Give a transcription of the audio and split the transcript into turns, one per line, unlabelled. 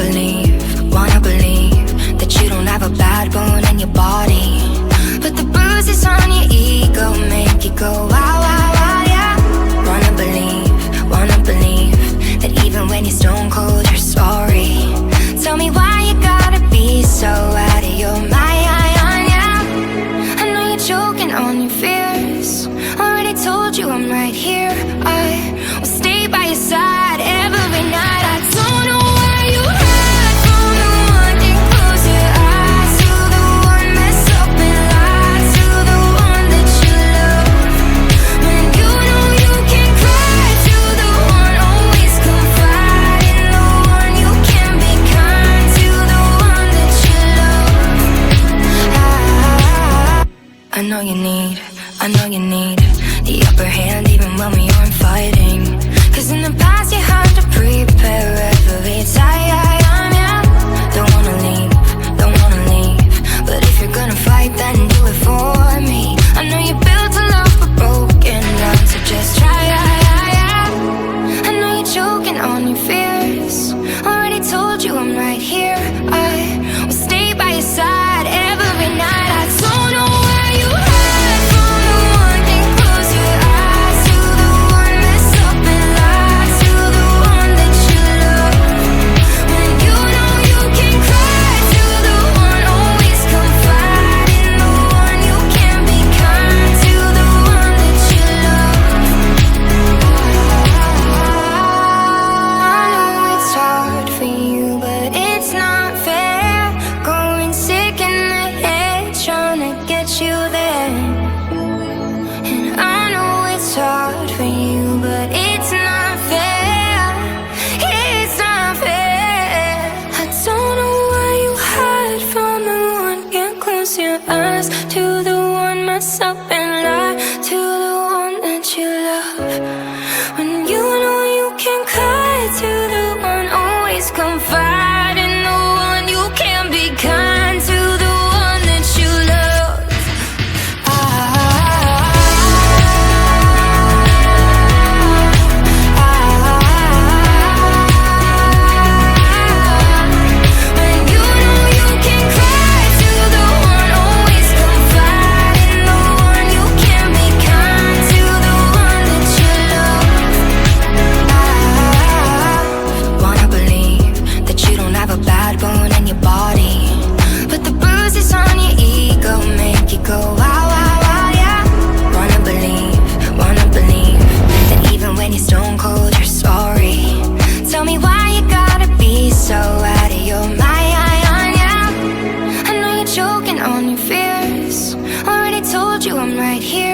believe that you don't have a bad bone in your body, but the bruises on your ego make you go wow, wow, wow, yeah. Wanna believe that even when you're stone cold, you're sorry. Tell me why you gotta be so out of your mind, yeah. I know you're choking on your fears. Already told you I'm right here. I will stay by your side every night. I don't know where you hide from the one that close your eyes to, the one mess up and lie to, the one that you love. When you know you can cry to, the one always confide in, the one you can be kind to, the one that you love. I know you need the upper hand even when we aren't fighting. Cause in the past you had to prepare every time, yeah. Don't wanna leave, but if you're gonna fight, then do it for me. I know you built a love but broken down, so just try, yeah. I know you're choking on your fears. Already told you I'm right here. I will stay by your side every night. I don't know where you hide from the one that close your eyes to, the one mess up and lie to, the one that you love. When you know you can cry to, the one always confide in, the one you can be kind to, the one that you love. I know it's hard for you, but it's not fair. Going sick in the head, trying to get you there. And I know it's hard for you, but it's not fair. It's not fair. I don't know why you hide from the one. Can't close your eyes to, the one mess up and lie to, the one that you love. When you know you can cry to, the one always confide in, the one you can be kind to, the one that you love. When you know you can cry to, the one always confide in, the one you can be kind to, the one that you love. Wanna believe that you don't have a bad bone in your body, but the bruises on your ego make you go wow, wow, wow, yeah. Wanna believe that even when you're stone cold, you're sorry. Tell me why you gotta be so out of your mind, yeah. I know you're choking on your fears. Already told you I'm right here.